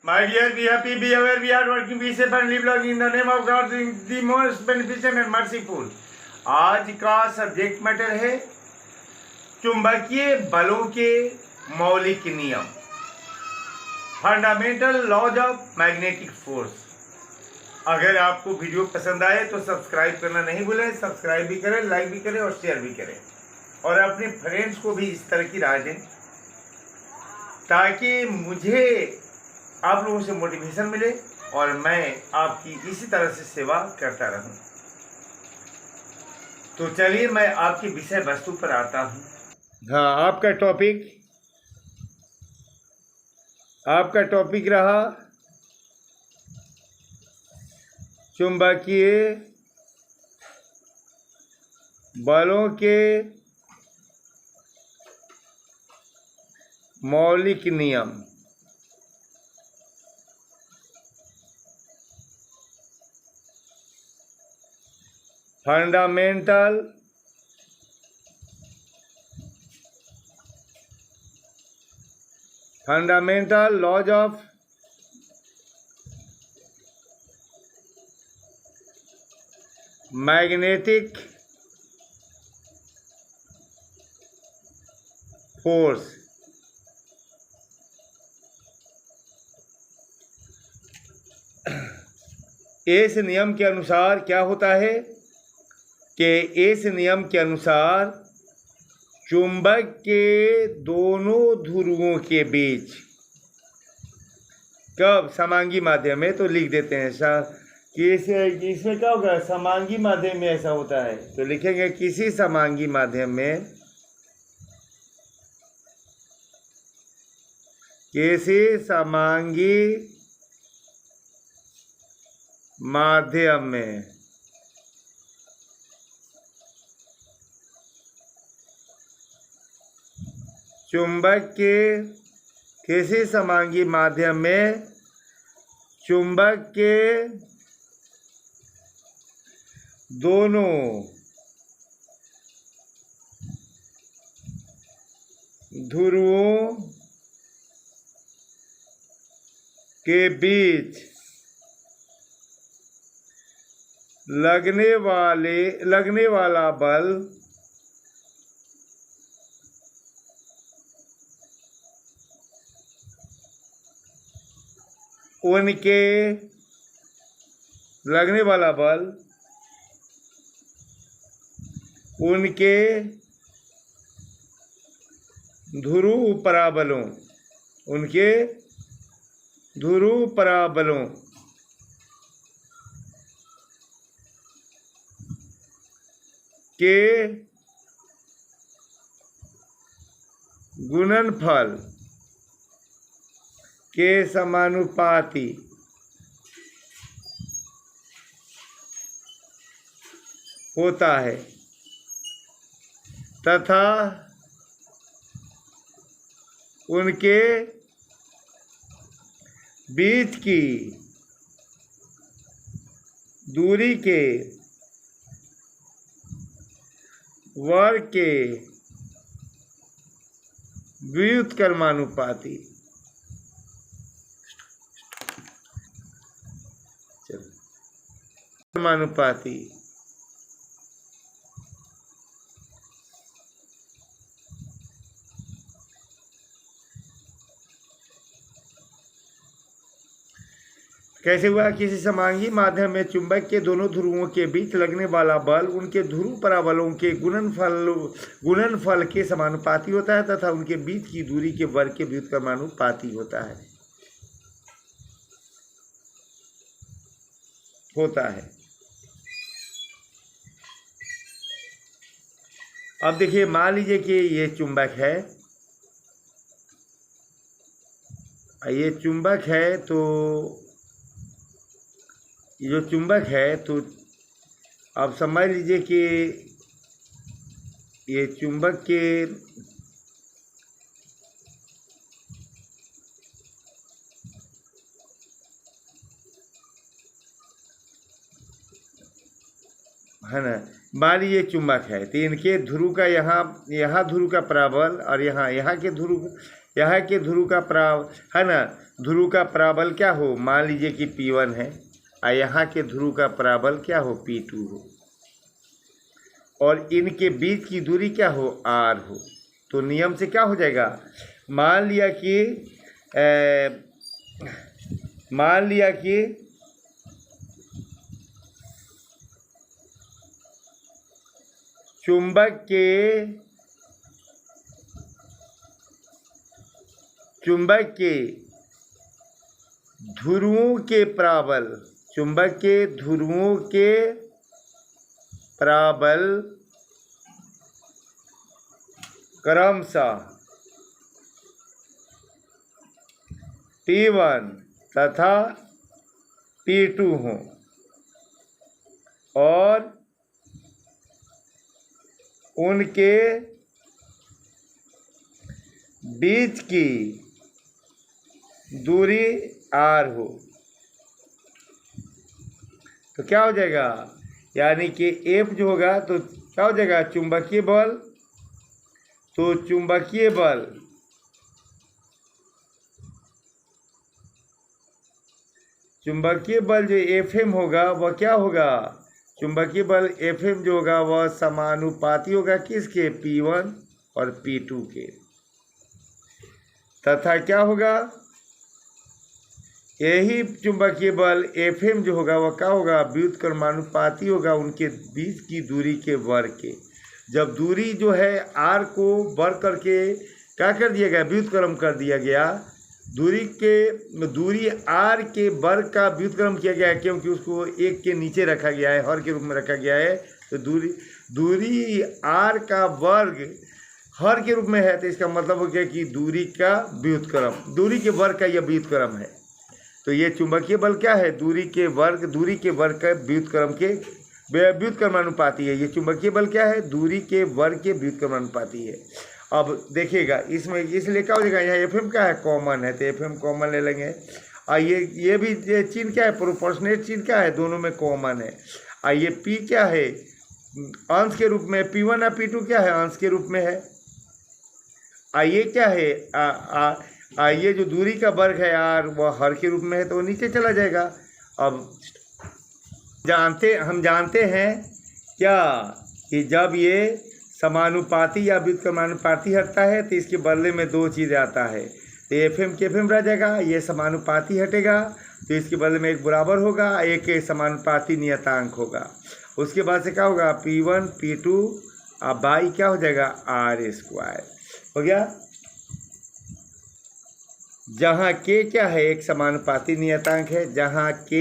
My dear, be happy, be aware, we are working, be safe and live long in the name of God, the most beneficent and merciful. आज का subject matter है चुंबकीय बलों के मौलिक नियम, fundamental laws of magnetic force. अगर आपको वीडियो पसंद आए तो सब्सक्राइब करना नहीं भूलें, सब्सक्राइब भी करें, लाइक भी करें और शेयर भी करें, और अपने फ्रेंड्स को भी इस तरह की राय दें ताकि मुझे आप लोगों से मोटिवेशन मिले और मैं आपकी इसी तरह से सेवा करता रहूं। तो चलिए मैं आपकी विषय वस्तु पर आता हूं। हाँ, आपका टॉपिक रहा चुंबकीय बलों के मौलिक नियम। Fundamental laws of magnetic force. इस नियम के अनुसार क्या होता है कि इस नियम के अनुसार चुंबक के दोनों ध्रुवों के बीच कब समांगी माध्यम में, तो लिख देते हैं कि इसमें क्या होगा, समांगी माध्यम में ऐसा होता है, तो लिखेंगे किसी समांगी माध्यम में, किसी समांगी माध्यम में चुंबक के किसी समांगी माध्यम में चुंबक के दोनों ध्रुवों के बीच लगने वाला बल उनके ध्रुव पराबलों के गुणनफल के समानुपाती होता है तथा उनके बीच की दूरी के वर्ग के व्युत्क्रमानुपाती कैसे हुआ, किसी समांगी माध्यम में चुंबक के दोनों ध्रुवों के बीच लगने वाला बल उनके ध्रुव पराबलों के गुणनफल के समानुपाती होता है तथा उनके बीच की दूरी के वर्ग के व्युत्क्रमानुपाती होता है। अब देखिए, मान लीजिए कि ये चुंबक है, तो जो चुंबक है तो आप समझ लीजिए कि ये चुंबक के है ना, मान लीजिए चुंबक है तो इनके ध्रुव का यहाँ ध्रुव का पराबल और यहाँ के ध्रुव यहाँ के ध्रुव का है ना, ध्रुव का पराबल क्या हो, मान लीजिए कि P1 है और यहाँ के ध्रुव का पराबल क्या हो, P2 हो, और इनके बीच की दूरी क्या हो, R हो। तो नियम से क्या हो जाएगा, मान लिया कि चुंबक के ध्रुवों के पराबल, चुंबक के ध्रुवों के पराबल क्रमशः P1 तथा P2 हों और उनके बीच की दूरी R हो। तो क्या हो जाएगा, यानी कि F जो होगा तो क्या हो जाएगा, चुंबकीय बल। तो चुंबकीय बल जो Fm होगा वह क्या होगा, चुंबकीय बल Fm जो होगा वह समानुपाती होगा किसके, P1 और P2 के, तथा क्या होगा, यही चुंबकीय बल Fm जो होगा वह क्या होगा, व्युत्क्रमानुपाती होगा उनके बीच की दूरी के वर्ग के। जब दूरी जो है R को वर्ग करके क्या कर दिया गया, व्युत्क्रम कर दिया गया, दूरी R के वर्ग का व्युत्क्रम किया गया है, क्योंकि उसको एक के नीचे रखा गया है, हर के रूप में रखा गया है। तो दूरी R का वर्ग हर के रूप में है, तो इसका मतलब हो गया कि दूरी का व्युत्क्रम, दूरी के वर्ग का यह व्युत्क्रम है। तो ये चुंबकीय बल क्या है, दूरी के वर्ग का व्युत्क्रम के व्युत्क्रमानुपाती है। ये चुंबकीय बल क्या है, दूरी के वर्ग के व्युत्क्रमानुपाती है। अब देखिएगा इसमें, इसलिए क्या हो जाएगा, यहाँ Fm क्या है, कॉमन है, तो Fm कॉमन ले लेंगे। और ये भी चिन्ह क्या है, प्रोपोर्शनेट चिन्ह क्या है, दोनों में कॉमन है। और ये P क्या है, अंश के रूप में, P1 और P2 क्या है, अंश के रूप में है। ये क्या है, ये जो दूरी का वर्ग है R वह हर के रूप में है, तो वो नीचे चला जाएगा। अब हम जानते हैं क्या कि जब ये समानुपाती या व्युत्क्रमानुपाती हटता है तो इसके बदले में दो चीज़ आता है, तो Fm के Fm रह जाएगा, ये समानुपाती हटेगा तो इसके बदले में एक बराबर होगा, एक समानुपाती नियतांक होगा। उसके बाद से क्या होगा, P1 P2 अब बाई क्या हो जाएगा, R² हो गया। जहाँ K क्या है, एक समानुपाती नियतांक है, जहाँ K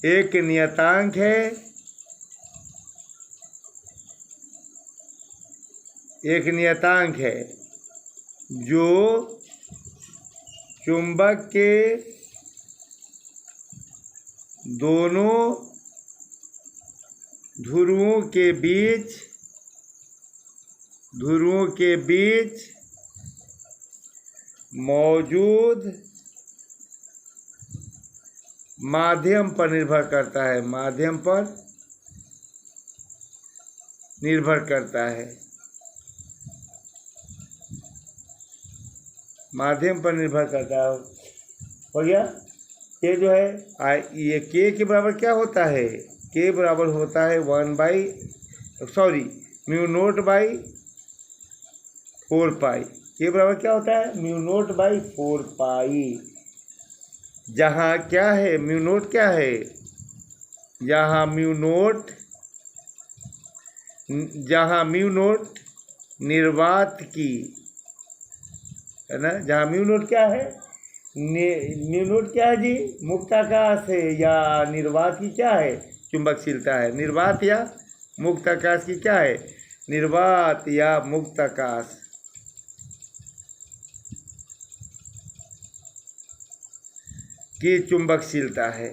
एक नियतांक है, जो चुंबक के दोनों ध्रुवों के बीच मौजूद माध्यम पर निर्भर करता है, माध्यम पर निर्भर करता है। हो गया। ये जो है ये K के बराबर क्या होता है, K बराबर होता है μ0/4π। K बराबर क्या होता है, μ0/4π। जहाँ क्या है, μ0 क्या है, जहाँ μ0 निर्वात की है ना, जहाँ μ0 क्या है, μ0 क्या है जी, मुक्ताकाश है, या निर्वात की क्या है, चुंबकशीलता है। निर्वात या मुक्ताकाश की क्या है, निर्वात या मुक्ताकाश की चुंबकशीलता है,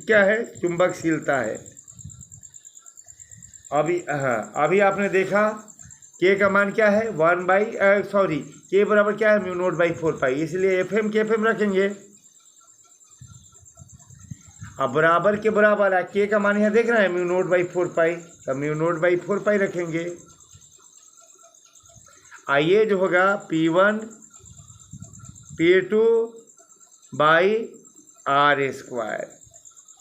क्या है, चुंबकशीलता है। अभी आपने देखा K का मान क्या है, K बराबर क्या है, μ0/4π, इसलिए Fm के Fm रखेंगे। अब बराबर के बराबर है, के का मान यहाँ देख रहे हैं म्यू नोट बाई 4 पाई, तो म्यू नोट बाई 4 पाई रखेंगे। आइए जो होगा P1 P2 by R square,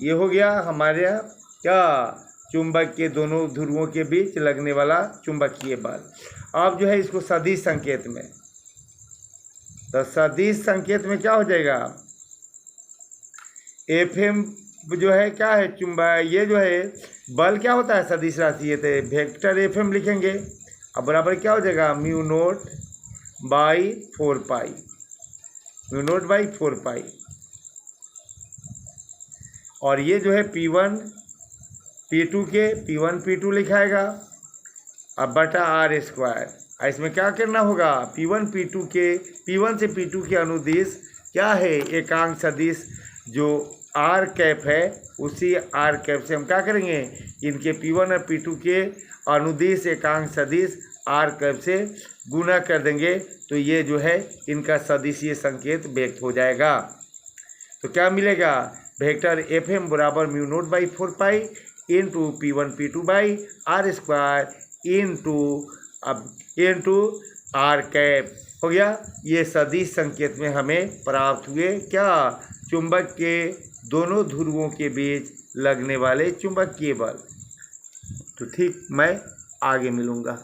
ये हो गया हमारे यहाँ क्या, चुंबक के दोनों ध्रुवों के बीच लगने वाला चुंबकीय बल। अब जो है इसको सदिश संकेत में, तो सदिश संकेत में क्या हो जाएगा, FM जो है क्या है चुंबक, ये जो है बल क्या होता है सदिश राशि, ये तो वेक्टर FM लिखेंगे। अब बराबर क्या हो जाएगा mu naught by 4 pi, mu naught by 4 पाई। और ये जो है P1 P2 के P1 P2 लिखाएगा, अब बटा R स्क्वायर। इसमें क्या करना होगा, P1 P2 के P1 से P2 के अनुदिश क्या है एकांक सदिश जो R कैप है, उसी R कैप से हम क्या करेंगे, इनके P1 और P2 के अनुदिश एकांक सदिश R कैप से गुना कर देंगे, तो ये जो है इनका सदिशीय संकेत व्यक्त हो जाएगा। तो क्या मिलेगा, वेक्टर FM बराबर mu naught by 4 pi into P1 P2 by R square into R cap हो गया। ये सदिश संकेत में हमें प्राप्त हुए क्या, चुंबक के दोनों ध्रुवों के बीच लगने वाले चुंबकीय बल। तो ठीक, मैं आगे मिलूँगा।